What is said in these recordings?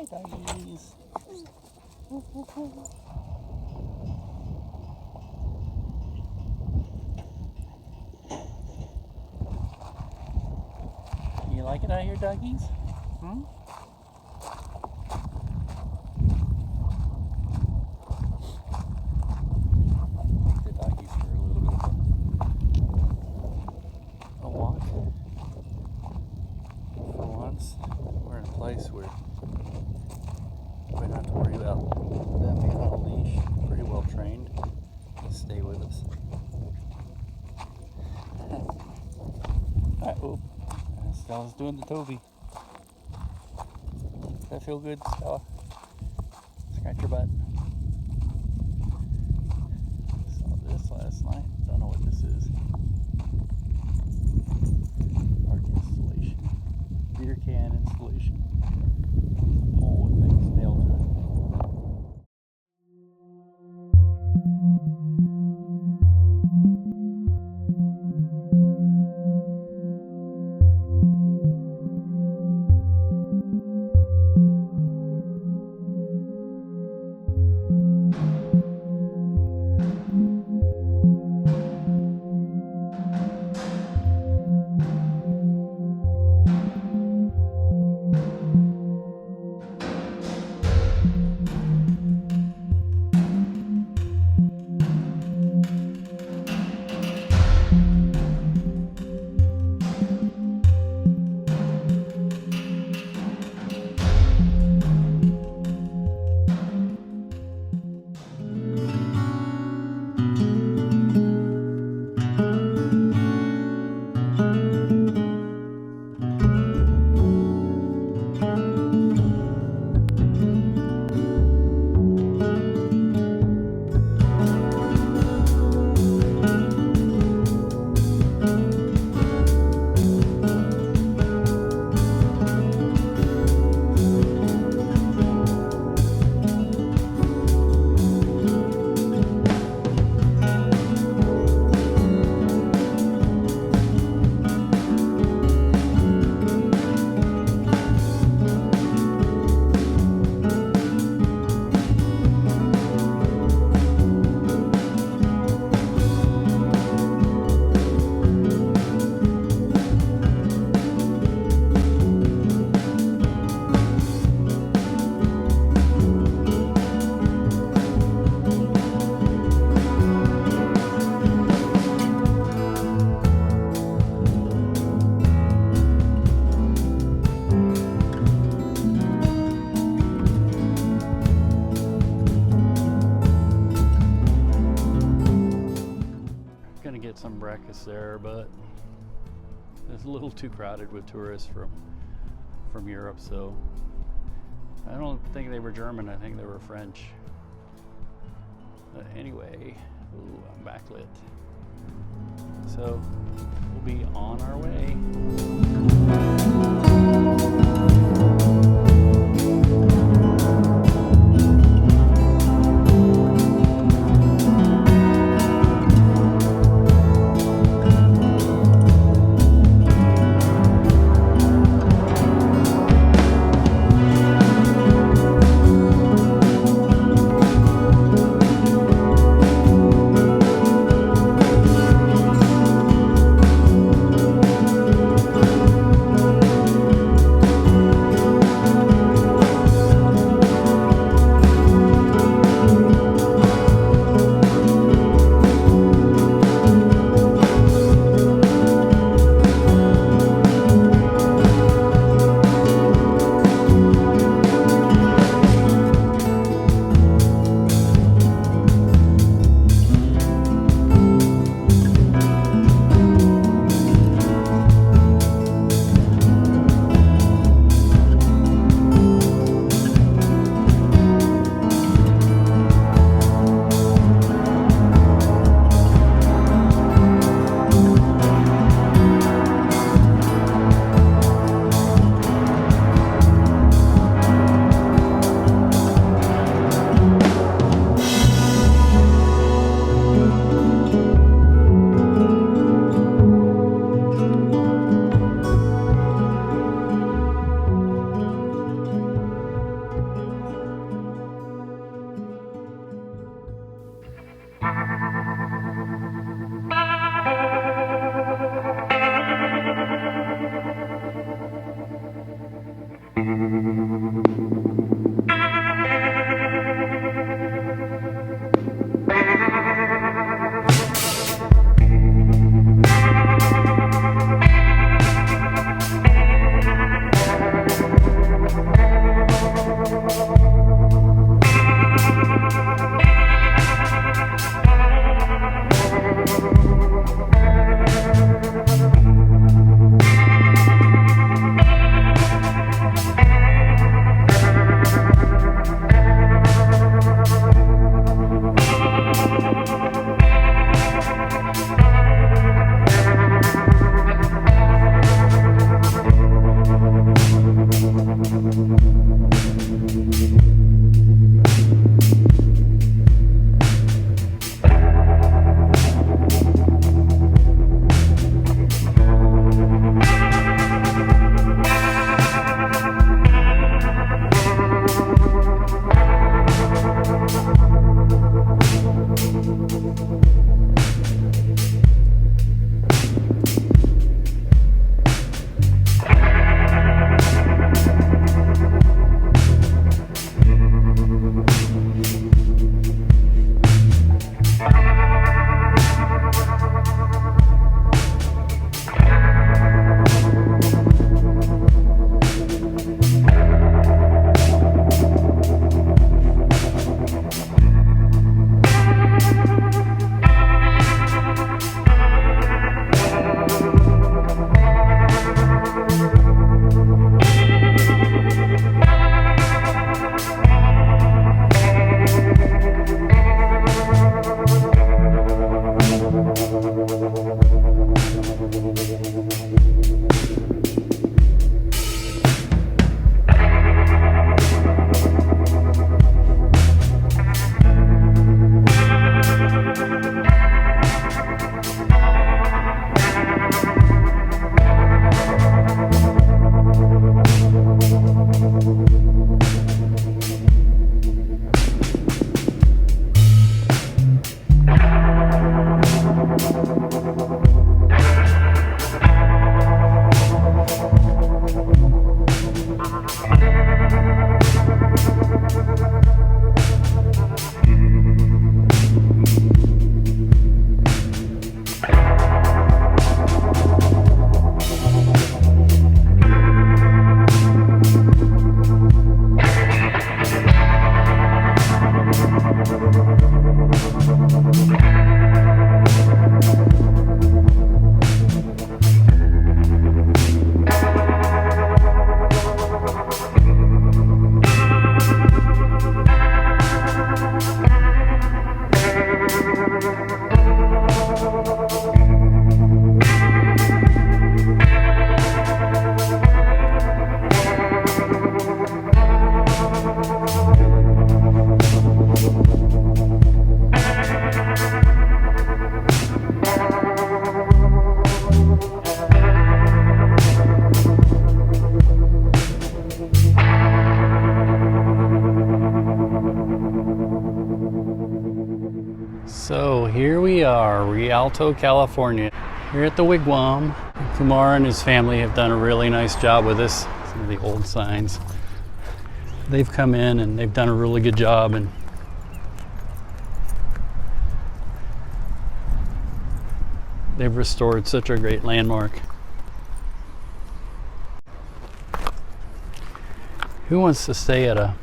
Hi, doggies. You like it out here, doggies? Hmm? Take the doggies for a little bit of a walk. For once, we're in a place where we don't have to worry about them being on a leash. Pretty well trained to stay with us. Oh, Stella's doing the Toby. Does that feel good, Stella? Scratch your butt. Saw this last night. Don't know what this is. Park installation. Beer can installation. A pole with things nailed to it. Gonna get some breakfast there, but it's a little too crowded with tourists from Europe, so I don't think they were German, I think they were French. But anyway, ooh, I'm backlit. So we'll be on our way. So here we are, Rialto, California. Here at the Wigwam. Kumar and his family have done a really nice job with this. Some of the old signs. They've come in and they've done a really good job, and they've restored such a great landmark. Who wants to stay at a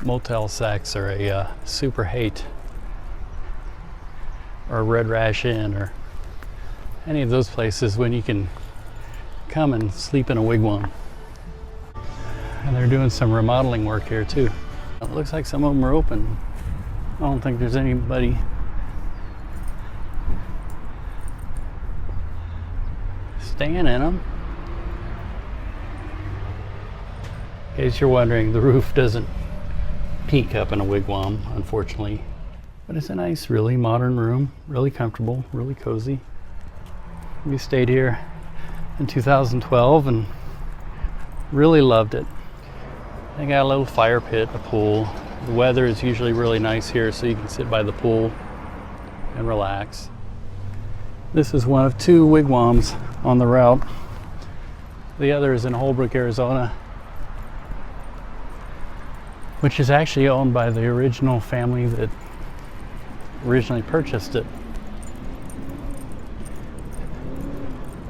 Motel 6 or a Super 8 or a Red Rash Inn or any of those places when you can come and sleep in a wigwam? And they're doing some remodeling work here too. It looks like some of them are open. I don't think there's anybody staying in them. In case you're wondering, the roof doesn't peak up in a wigwam, unfortunately. But it's a nice, really modern room, really comfortable, really cozy. We stayed here in 2012 and really loved it. They got a little fire pit, a pool. The weather is usually really nice here, so you can sit by the pool and relax. This is one of two wigwams on the route. The other is in Holbrook, Arizona, which is actually owned by the original family that originally purchased it.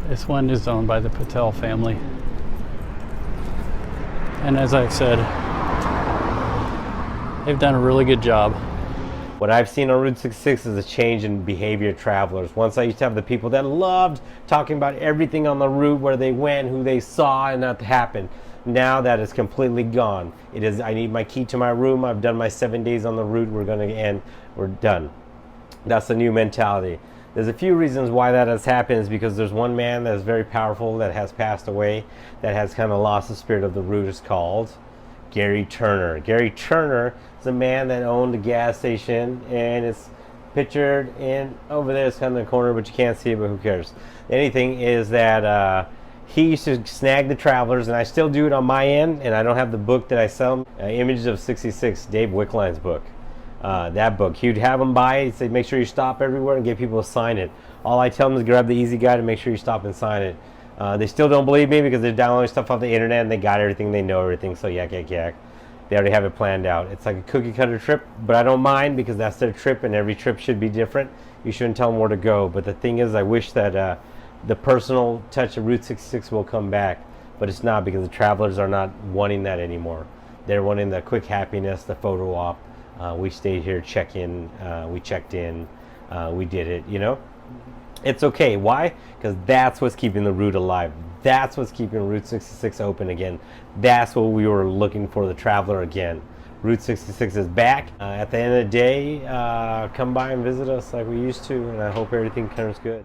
This one is owned by the Patel family. And as I've said, they've done a really good job. What I've seen on Route 66 is a change in behavior of travelers. Once I used to have the people that loved talking about everything on the route, where they went, who they saw, and that happened. Now that is completely gone. It is, I need my key to my room. I've done my 7 days on the route. We're going to end. We're done. That's the new mentality. There's a few reasons why that has happened. Is because there's one man that is very powerful that has passed away, that has kind of lost the spirit of the route. Is called Gary Turner. Gary Turner is a man that owned a gas station, and it's pictured in over there. It's kind of in the corner, but you can't see it, but who cares? Anything is that he used to snag the travelers, and I still do it on my end, and I don't have the book that I sell, Images of 66, Dave Wickline's book. That book, he'd have them buy it. He'd say, make sure you stop everywhere and get people to sign it. All I tell them is grab the easy guide and make sure you stop and sign it. They still don't believe me because they're downloading stuff off the internet and they got everything, they know everything, so yak, yak, yak. They already have it planned out. It's like a cookie cutter trip, but I don't mind because that's their trip, and every trip should be different. You shouldn't tell them where to go. But the thing is, I wish that the personal touch of Route 66 will come back, but it's not, because the travelers are not wanting that anymore. They're wanting the quick happiness, the photo op. We stayed here, check in, we checked in, we did it, you know? It's okay. Why? Because that's what's keeping the route alive. That's what's keeping Route 66 open again. That's what we were looking for, the traveler again. Route 66 is back. At the end of the day, come by and visit us like we used to, and I hope everything turns good.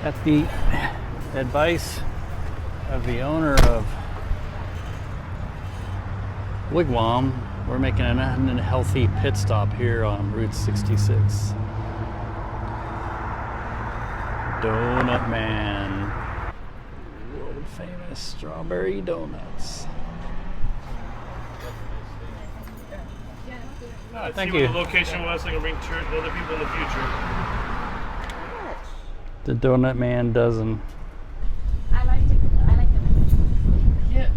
At the advice of the owner of Wigwam, we're making an unhealthy pit stop here on Route 66. Donut Man. World famous strawberry donuts. Thank you. The location was, so I can bring other people in the future. The Donut Man dozen. I like it. I like it. Yeah.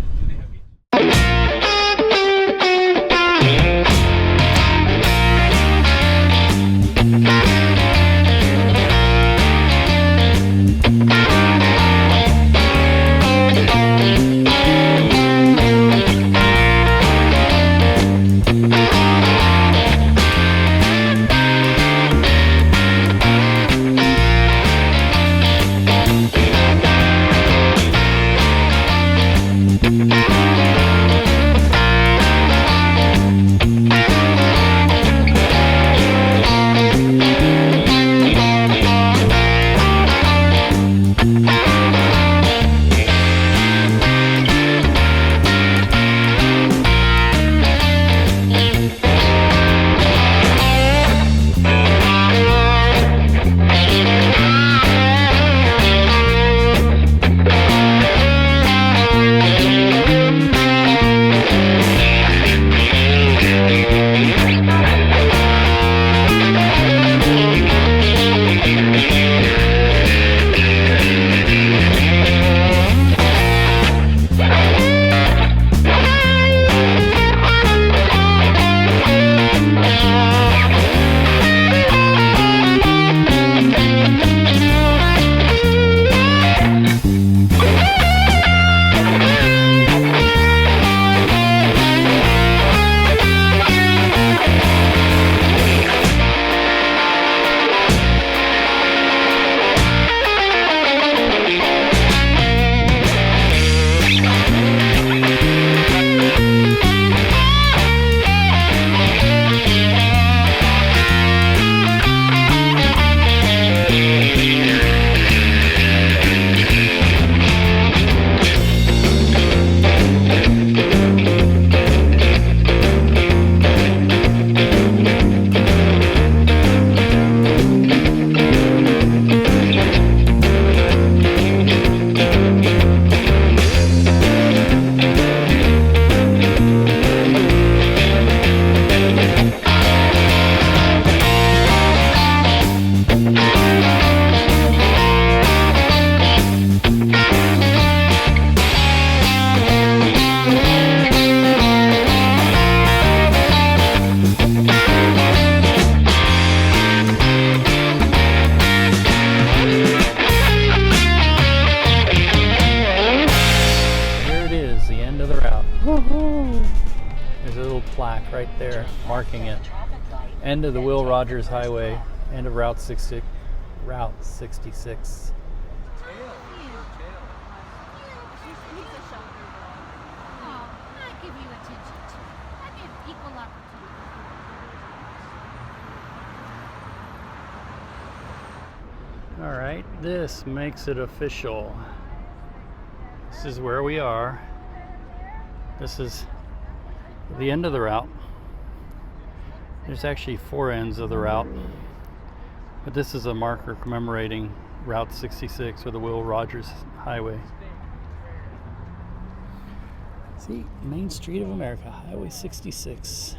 There's a little plaque right there marking it. End of the Will Rogers Highway, end of Route 66. All right, this makes it official. This is where we are. This is the end of the route. There's actually 4 ends of the route, but this is a marker commemorating Route 66 or the Will Rogers Highway. See, Main Street of America, Highway 66.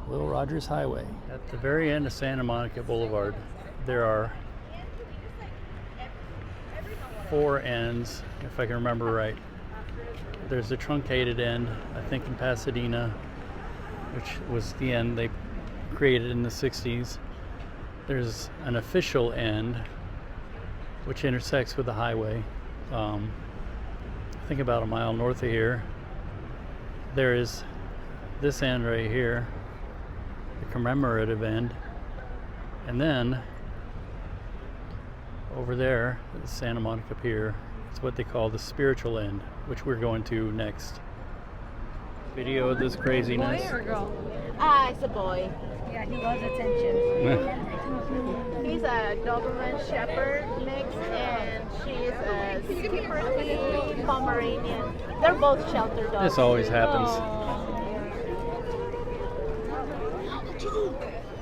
Will Rogers Highway. At the very end of Santa Monica Boulevard, there are 4 ends, if I can remember right. There's a truncated end, I think in Pasadena, which was the end they created in the 60s. There's an official end, which intersects with the highway. I think about a mile north of here. There is this end right here, the commemorative end, and then over there at the Santa Monica Pier, it's what they call the spiritual end, which we're going to next. Video of this craziness. Boy or girl? It's a boy. Yeah, he loves attention. He's a Doberman Shepherd mix, and she's a Schipperke Pomeranian. They're both shelter dogs. This always happens.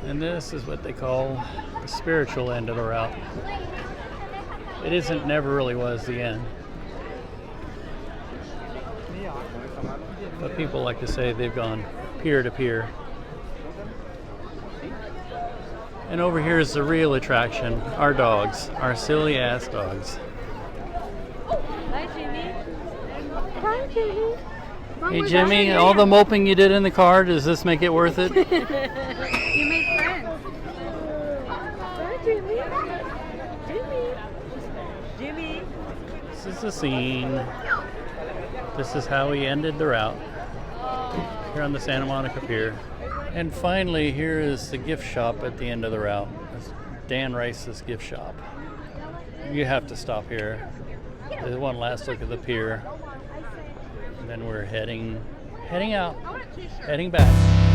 And this is what they call the spiritual end of the route. It isn't, never really was the end. But people like to say they've gone pier to pier. And over here is the real attraction, our dogs, our silly ass dogs. Hi, Jimmy. Hi, Jimmy. Hey Jimmy, all the moping you did in the car, does this make it worth it? You made friends. Hi, Jimmy. Jimmy. Jimmy. This is the scene. This is how we ended the route here on the Santa Monica Pier. And finally, here is the gift shop at the end of the route. It's Dan Rice's gift shop. You have to stop here. There's one last look at the pier. And then we're heading out, heading back.